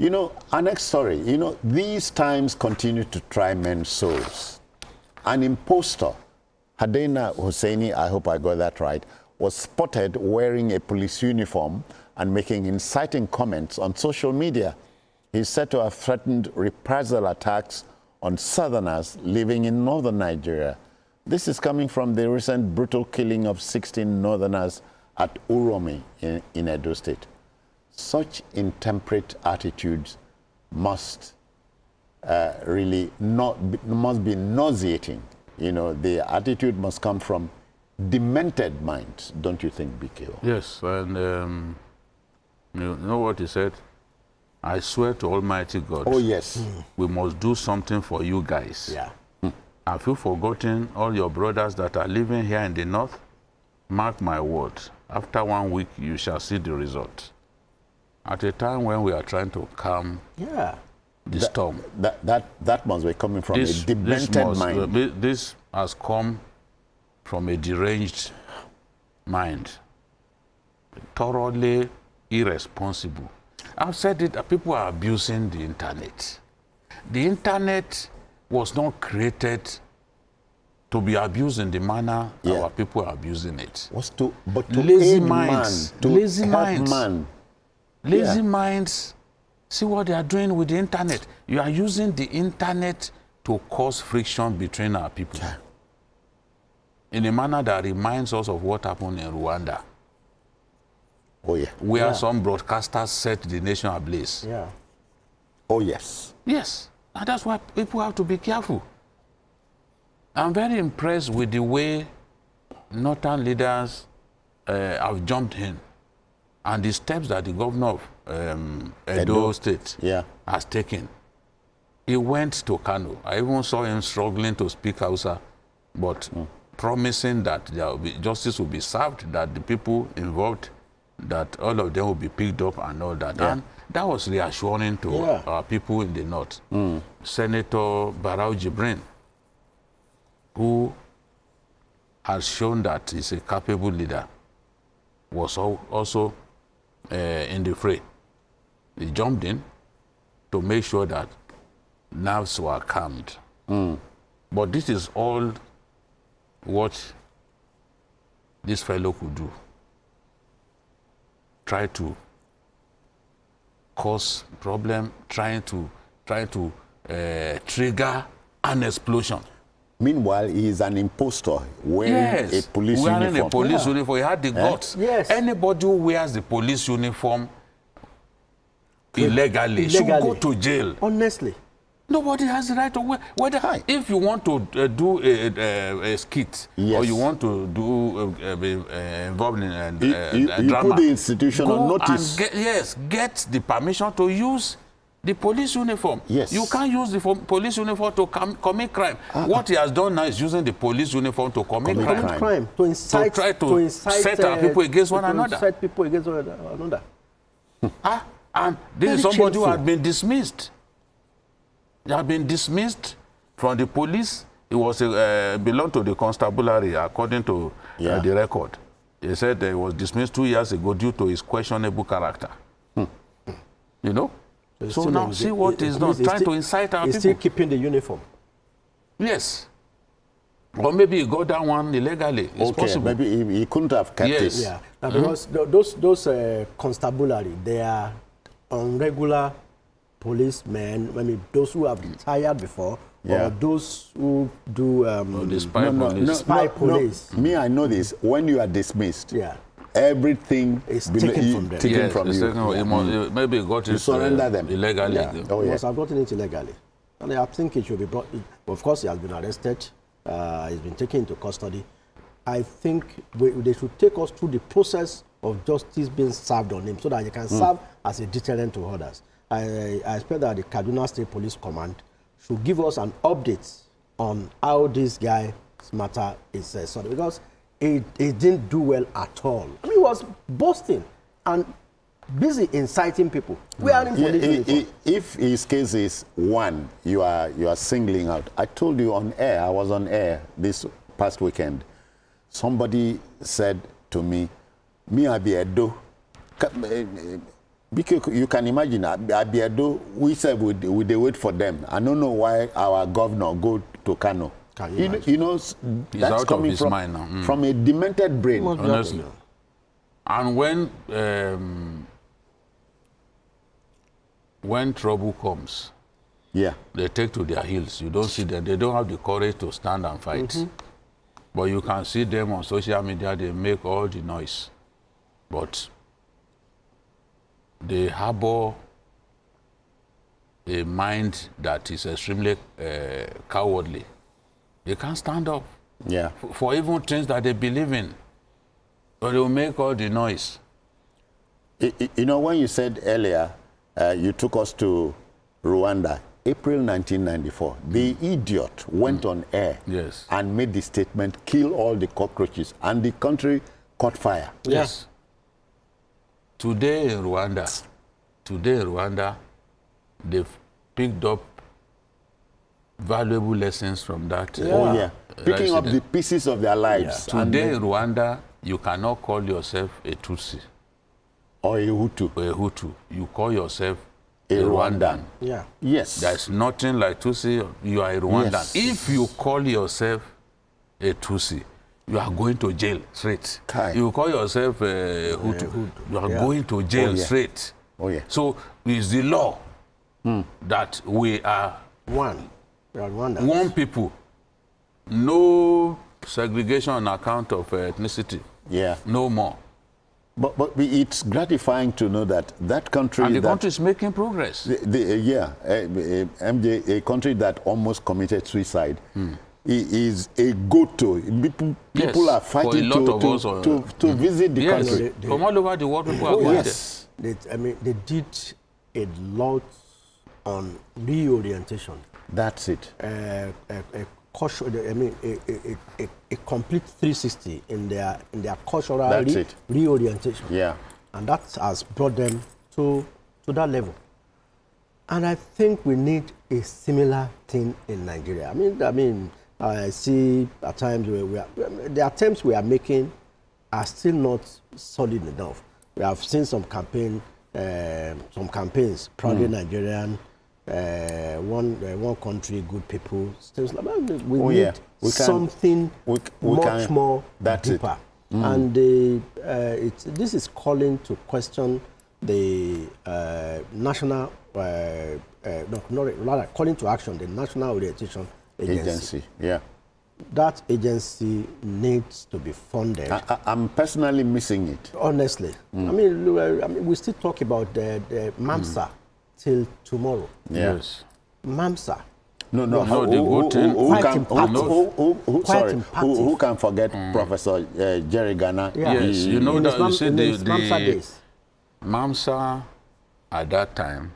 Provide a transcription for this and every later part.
You know, our next story, you know, these times continue to try men's souls. An imposter, Hadena Husseini, I hope I got that right, was spotted wearing a police uniform and making inciting comments on social media. He's said to have threatened reprisal attacks on southerners living in northern Nigeria. This is coming from the recent brutal killing of 16 northerners at Uromi in Edo State. Such intemperate attitudes must really must be nauseating. You know, the attitude must come from demented minds, don't you think, BKO? Yes, and you know what he said? I swear to Almighty God. Oh, yes. We must do something for you guys. Yeah. Have you forgotten all your brothers that are living here in the north? Mark my words. After 1 week, you shall see the result. At a time when we are trying to calm the storm. That must be coming from a demented mind. This has come from a deranged mind. Thoroughly irresponsible. I've said it, people are abusing the internet. The internet was not created to be abused in the manner our people are abusing it. But to lazy aid minds, man, to lazy help minds, man. lazy minds. See what they are doing with the internet. You are using the internet to cause friction between our people in a manner that reminds us of what happened in Rwanda. Oh, yeah. Where some broadcasters set the nation ablaze. Yeah. Oh, yes. Yes. And that's why people have to be careful. I'm very impressed with the way northern leaders have jumped in and the steps that the governor of Edo State has taken. He went to Kano. I even saw him struggling to speak Hausa, but promising that justice will be served, that the people involved, that all of them will be picked up and all that. And that was reassuring to our people in the north. Senator Barau Jibrin, who has shown that he's a capable leader, was also in the fray. He jumped in to make sure that nerves were calmed. But this is all what this fellow could do. Try to cause problem, trying to trigger an explosion. Meanwhile, he is an impostor wearing a police uniform. Wearing a police uniform. He had the guts. Yes. Anybody who wears the police uniform illegally should go to jail. Honestly. Nobody has the right to wear. Whether if you want to do a skit or you want to do involved in you drama, put the institution on notice. And get the permission to use the police uniform. Yes. You can't use the police uniform to commit crime. What he has done now is using the police uniform to commit crime. To incite, to try to set our people against one another. Incite people against one another. And this is somebody who had been dismissed. He had been dismissed from the police. He was belonged to the constabulary, according to the record. He said he was dismissed 2 years ago due to his questionable character. You know? So now see what he's done, trying to incite our people. He's still keeping the uniform. Yes. Or maybe he got that one illegally. It's possible. Maybe he couldn't have kept it. Yeah, because those constabulary, they are on regular policemen, I mean, those who have retired before, or those who do the spy police. Me, I know this. When you are dismissed, everything is taken from them. Taken from you. Maybe he got it surrender them illegally. He must have gotten it illegally. And I think it should be brought. Of course, he has been arrested. He's been taken into custody. I think they should take us through the process of justice being served on him so that he can serve as a deterrent to others. I expect that the Kaduna State Police Command should give us an update on how this guy's matter is sorted, because he didn't do well at all. I mean, he was boasting and busy inciting people. We are in police uniform. If his case is one, you are singling out. I told you on air, I was on air this past weekend. Somebody said to me, I be Edo. Because you can imagine, Abiado, we said we wait for them. I don't know why our governor go to Kano. Can you You know, that's out coming of his mind now. from a demented brain. Honestly. And when trouble comes, Yeah. they take to their heels. You don't see them. They don't have the courage to stand and fight. But you can see them on social media. They make all the noise. But they harbor a mind that is extremely cowardly. They can't stand up Yeah. for even things that they believe in. But they will make all the noise. You know, when you said earlier, you took us to Rwanda, April 1994. The idiot went on air Yes. and made the statement, kill all the cockroaches, and the country caught fire. Yes. Today in Rwanda, they've picked up valuable lessons from that. Oh, yeah. Picking up incident. the pieces of their lives. and Today in Rwanda, you cannot call yourself a Tutsi or a Hutu. or a Hutu. You call yourself A a Rwandan. Rwandan. Yeah. Yes. There's nothing like Tutsi. You are a Rwandan. Yes. If you call yourself a Tutsi, you are going to jail straight. Kai. You call yourself a Hutu, you are going to jail Oh, yeah. straight. Oh, yeah. So it's the law that we are One. We are Rwanda. one people. No segregation on account of ethnicity. Yeah. No more. But it's gratifying to know that that country... And the that, country is making progress. MJ, a country that almost committed suicide is a go-to. People Yes, are for a fighting lot of us, to visit the Yes, country. from all over the world, people are Oh, going yes. They did a lot on reorientation. That's it. A complete 360 in their cultural That's it. reorientation. Yeah. And that has brought them to that level. And I think we need a similar thing in Nigeria. I see at times the attempts we are making are still not solid enough. We have seen some campaigns, proudly Nigerian, one country, good people. We need something much more deeper. And this is calling to question the national, calling to action the National Orientation Agency. Yeah. That agency needs to be funded. I'm personally missing it. Honestly. We still talk about the MAMSA till tomorrow. Yes. MAMSA. No. Who can forget Professor Jerry Ghana? Yeah. Yes, you know that you see the MAMSA days. MAMSA at that time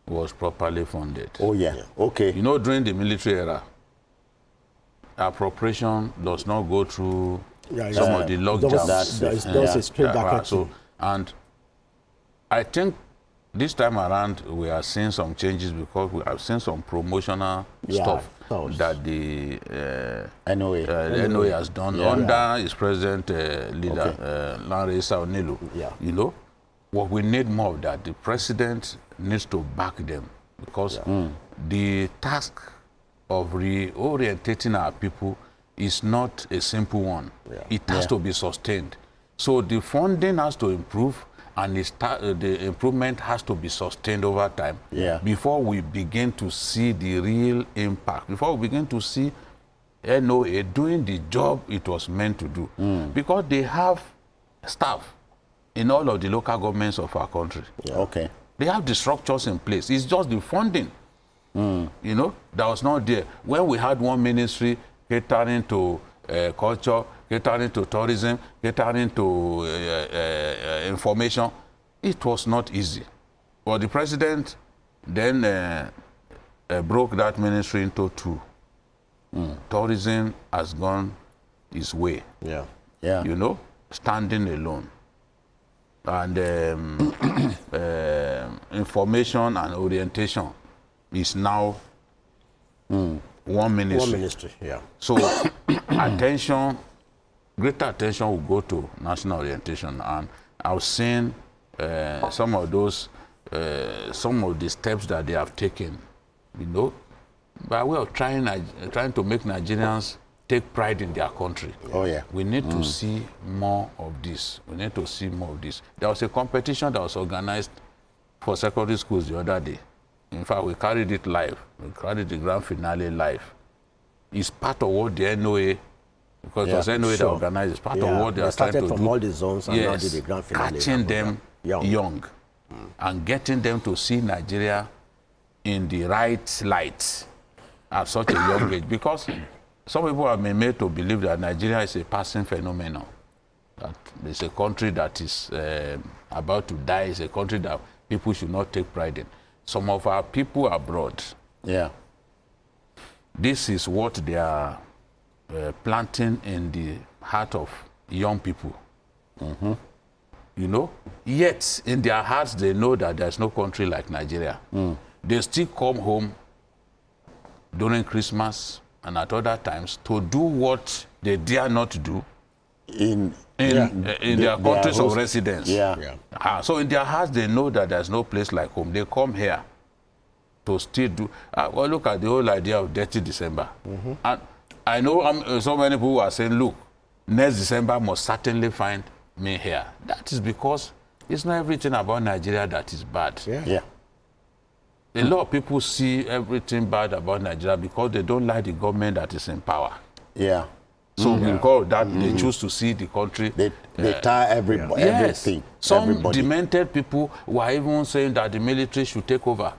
was properly funded. Oh, yeah. Okay. You know, during the military era, appropriation does not go through some of the logjams. That's a straight bracket. So, and I think this time around we are seeing some changes because we have seen some promotional stuff that the NOA has done under its present leader, Lanre Onilu. You know, what we need more of that. The president needs to back them because the task of reorientating our people is not a simple one. It has to be sustained. So the funding has to improve, and the improvement has to be sustained over time before we begin to see the real impact, before we begin to see NOA doing the job it was meant to do. Because they have staff in all of the local governments of our country. Okay. They have the structures in place. It's just the funding, you know, that was not there. When we had one ministry catering to culture, catering to tourism, catering to information, it was not easy. But the president then broke that ministry into two. Tourism has gone its way. You know, standing alone. And information and orientation is now one ministry. One ministry, So greater attention will go to national orientation. And I've seen some of those, some of the steps that they have taken, you know, by way of trying to make Nigerians take pride in their country. Oh, yeah. We need to see more of this. We need to see more of this. There was a competition that was organized for secondary schools the other day. In fact, we carried it live. We carried the grand finale live. It's part of what the NOA, because it was NOA that organized, it's part of what they are trying to do. Started from all the zones and now did the grand finale. Catching them young and getting them to see Nigeria in the right light at such a young age. Because some people have been made to believe that Nigeria is a passing phenomenon, that it's a country that is about to die, it's a country that people should not take pride in. Some of our people abroad, this is what they are planting in the heart of young people. You know, yet in their hearts they know that there's no country like Nigeria. They still come home during Christmas and at other times to do what they dare not do in their countries of residence. So in their hearts they know that there's no place like home. They come here to still do. Well, look at the whole idea of Dirty December. And I know so many people are saying, look, next December must certainly find me here. That is because it's not everything about Nigeria that is bad. A lot of people see everything bad about Nigeria because they don't like the government that is in power. So because that they choose to see the country. They tie everything. Some demented people were even saying that the military should take over.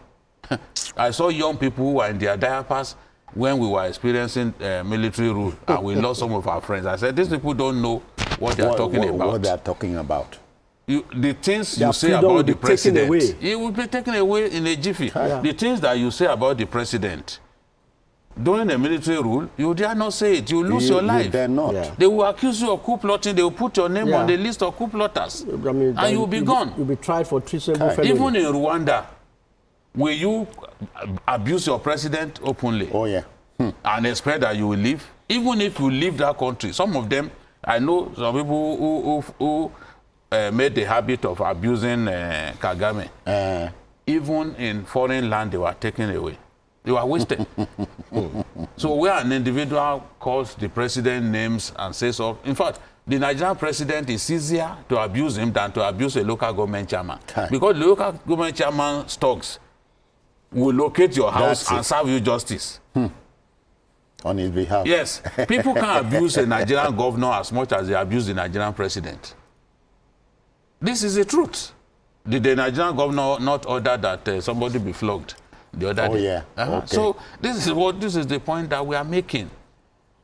I saw young people who were in their diapers when we were experiencing military rule, and we lost some of our friends. I said, these people don't know what they are talking about. What they are talking about. The things you say about the president, it will be taken away in a jiffy. The things that you say about the president, during the military rule, you dare not say it. You lose your life. You dare not. They will accuse you of coup plotting. They will put your name on the list of coup plotters. And you will be gone. You'll be tried for treasonable felony. Even in Rwanda, will you abuse your president openly? And expect that you will leave? Even if you leave that country, some of them, I know some people who made the habit of abusing Kagame. Even in foreign land, they were taken away. They were wasted. So where an individual calls the president names and says so, in fact, the Nigerian president is easier to abuse him than to abuse a local government chairman. Because the local government chairman stocks will locate your house and serve you justice. On his behalf. Yes. People can't abuse a Nigerian governor as much as they abuse the Nigerian president. This is the truth. Did the Nigerian governor not order that somebody be flogged the other day? So this is the point that we are making.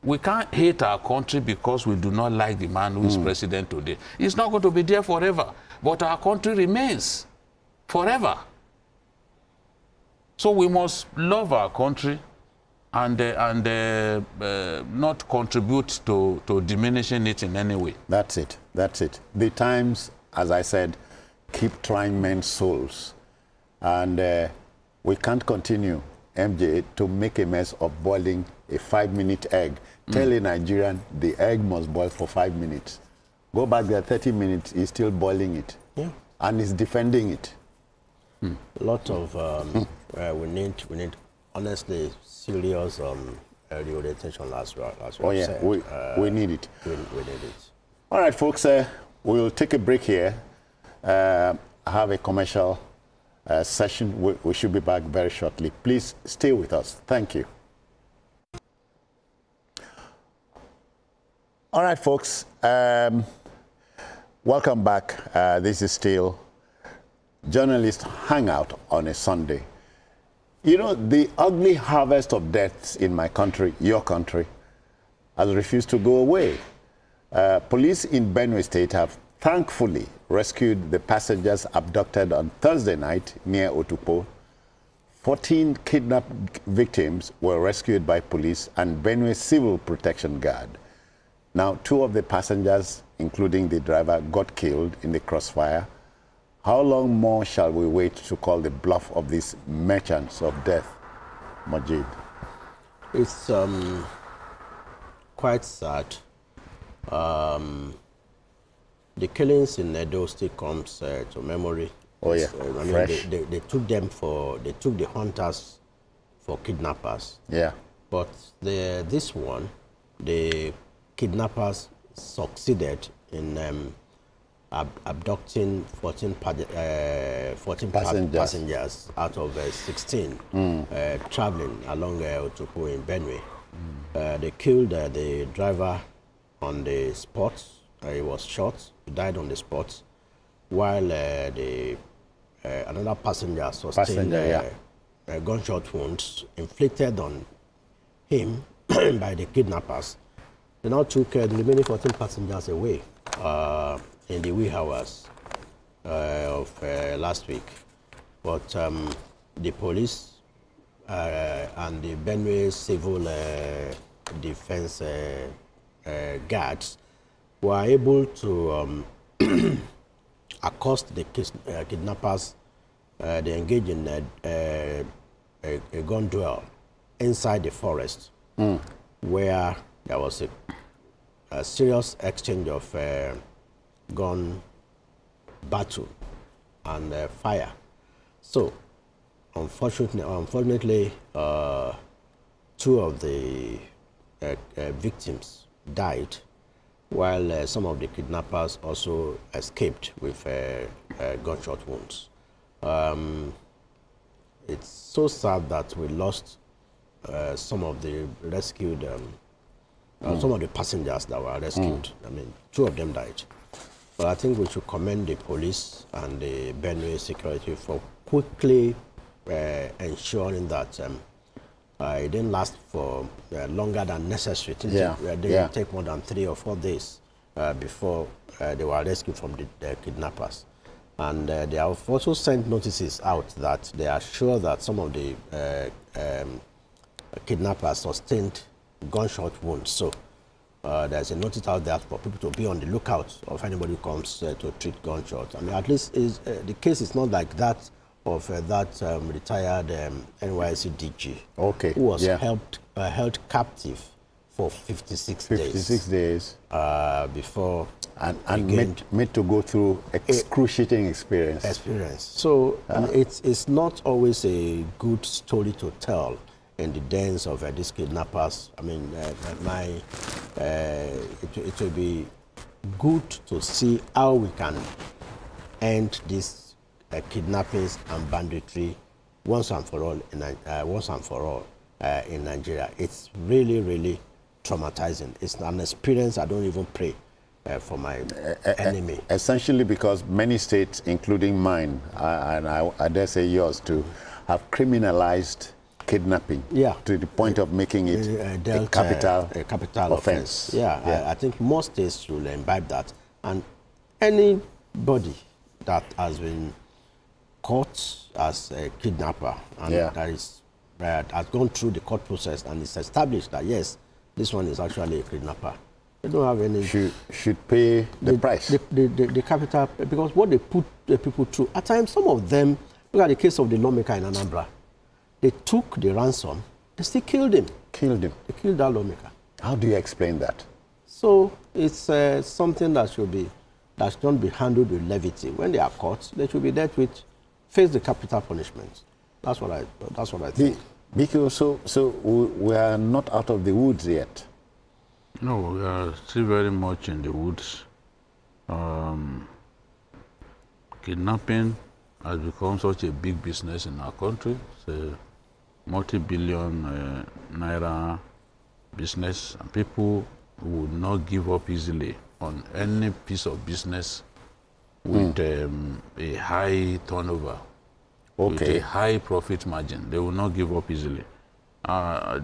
We can't hate our country because we do not like the man who is president today. He's not going to be there forever. But our country remains forever. So we must love our country and not contribute to diminishing it in any way. That's it. That's it. The Times, as I said, keep trying men's souls. And we can't continue, MJ, to make a mess of boiling a 5-minute egg. Tell a Nigerian the egg must boil for 5 minutes. Go back there 30 minutes, he's still boiling it. And he's defending it. A lot of, we need honestly serious early orientation as well. Said. We need it. We need it. All right, folks, we'll take a break here. Have a commercial session. We should be back very shortly. Please stay with us. Thank you. All right, folks. Welcome back. This is still Journalist Hangout on a Sunday. You know, the ugly harvest of deaths in my country, your country, has refused to go away. Police in Benue State have thankfully rescued the passengers abducted on Thursday night near Otukpo. 14 kidnapped victims were rescued by police and Benue Civil Protection Guard. Now, 2 of the passengers, including the driver, got killed in the crossfire. How long more shall we wait to call the bluff of these merchants of death? Majid. It's quite sad. the killings in Edo still comes to memory. Oh yeah, I mean, fresh. they took the hunters for kidnappers. Yeah. But this one, the kidnappers succeeded in abducting 14 passengers out of 16 traveling along Otukpo in Benue. They killed the driver on the spot. He was shot. He died on the spot, while another passenger sustained gunshot wounds inflicted on him by the kidnappers. They now took the remaining 14 passengers away in the wee hours of last week. But the police and the Benue Civil Defense guards were able to accost the kidnappers. They engaged in a gun duel inside the forest, where there was a serious exchange of gun battle and fire. So, unfortunately, 2 of the victims died, while some of the kidnappers also escaped with gunshot wounds. It's so sad that we lost some of the rescued, some of the passengers that were rescued. I mean, 2 of them died. But I think we should commend the police and the Benue security for quickly ensuring that it didn't last for longer than necessary. It didn't take more than 3 or 4 days before they were rescued from the kidnappers. And they have also sent notices out that they are sure that some of the kidnappers sustained gunshot wounds. So there's a notice out there for people to be on the lookout of anybody who comes to treat gunshots. I mean, at least the case is not like that of that retired NYSC DG, who was held captive for 56 days. 56 days. Before and made to go through excruciating experience. So it's not always a good story to tell in the dens of these kidnappers. I mean, it will be good to see how we can end these kidnappings and banditry once and for all in Nigeria. It's really, really traumatizing. It's an experience I don't even pray for my enemy. Essentially because many states, including mine, and I dare say yours too, have criminalized kidnapping to the point of making it a capital offense. I think most states will imbibe that. And anybody that has been caught as a kidnapper and that has gone through the court process and it's established that, yes, this one is actually a kidnapper, they don't have any... Should pay the price. The capital, because what they put the people through, at times, some of them, look at the case of the lawmaker in Anambra. They took the ransom, they still killed him. They killed that lawmaker. How do you explain that? So it's something that should not be handled with levity. When they are caught, they should be dealt with, face the capital punishment. That's what I think. Because so we are not out of the woods yet. No, we are still very much in the woods. Kidnapping has become such a big business in our country. It's a multi-billion naira business, and people would not give up easily on any piece of business with a high turnover, with a high profit margin. They will not give up easily.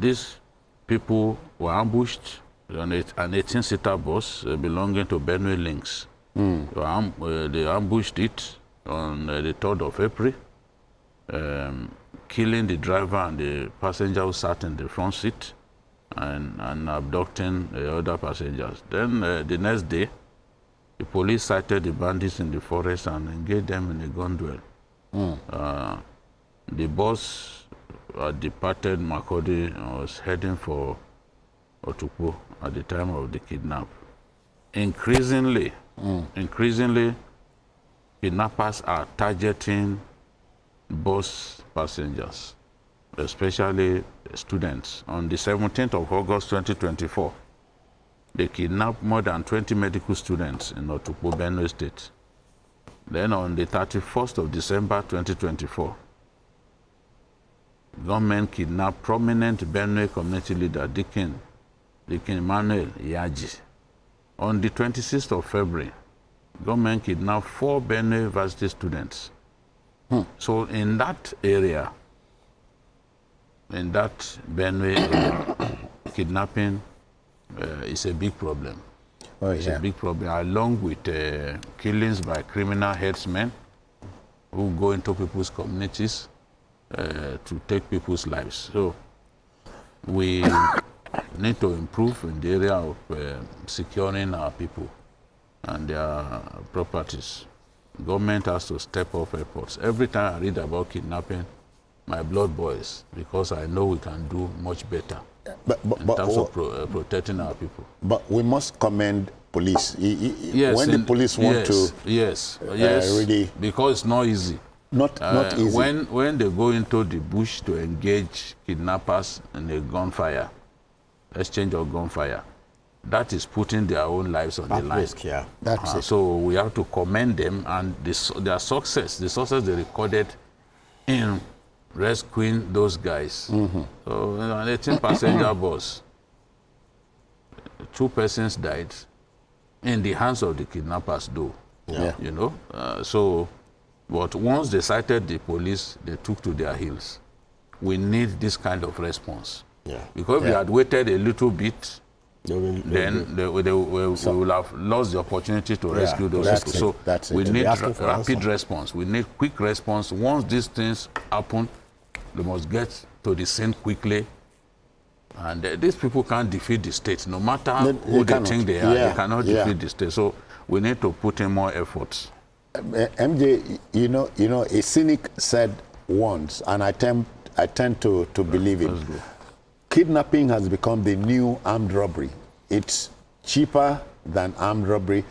These people were ambushed on an 18-seater bus belonging to Benue Links. They ambushed it on the 3rd of April, killing the driver and the passenger who sat in the front seat and abducting the other passengers. Then the next day, the police sighted the bandits in the forest and engaged them in a gun duel. The bus departed Makurdi and was heading for Otukpo at the time of the kidnap. Increasingly, Increasingly, kidnappers are targeting bus passengers, especially students. On the 17th of August 2024, they kidnapped more than 20 medical students in Otukpo, Benue State. Then on the 31st of December 2024, government kidnapped prominent Benue community leader, Dikin Emmanuel Yaji. On the 26th of February, government kidnapped 4 Benue University students. So in that area, in that Benue area, kidnapping is a big problem. Oh, It's a big problem, along with killings by criminal headsmen who go into people's communities to take people's lives. So we need to improve in the area of securing our people and their properties. Government has to step up efforts. Every time I read about kidnapping, my blood boils, because I know we can do much better in terms of protecting our people. But we must commend police. Yes, when the police want to really... because it's not easy. Not easy. When they go into the bush to engage kidnappers in a gunfire, exchange of gunfire, that is putting their own lives on the line. Risk, yeah. That's it. So we have to commend them and their success, the success they recorded in rescuing those guys. So an 18-passenger bus, 2 persons died in the hands of the kidnappers, though. Yeah. You know, but once they sighted the police, they took to their heels. We need this kind of response. Yeah. Because if we had waited a little bit, then we will have lost the opportunity to rescue those people. So we need rapid response. We need quick response. Once these things happen, they must get to the scene quickly. And these people can't defeat the state. No matter who they think they are, they cannot defeat the state. So we need to put in more efforts. MJ, you know, a cynic said once, and I tend to believe it. Kidnapping has become the new armed robbery. It's cheaper than armed robbery.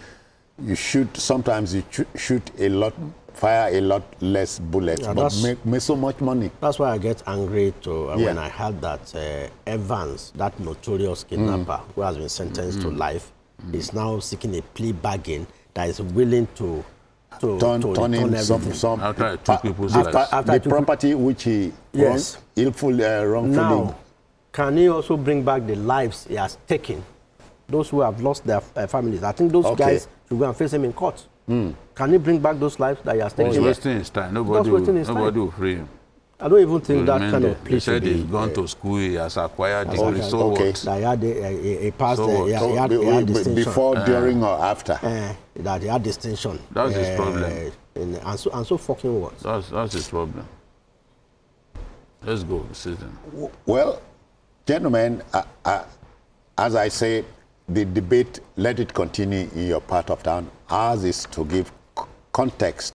Sometimes you shoot a lot, fire a lot less bullets, but make so much money. That's why I get angry when I heard that Evans, that notorious kidnapper who has been sentenced to life, is now seeking a plea bargain that is willing to turn in some after 2 people's lives. After the property which he wrongfully. Now, can he also bring back the lives he has taken? Those who have lost their families. I think those guys should go and face him in court. Can he bring back those lives that he has taken? He's wasting his time. Nobody will free him. I don't even think that kind of plea He said he's gone to school, he has acquired degrees. So what? That he had a past, he had distinction. Before, during, or after? That he had distinction. That's his problem. And so fucking what? That's his problem. Let's go, Susan. Well, gentlemen, as I say, the debate, let it continue in your part of town. Ours is to give context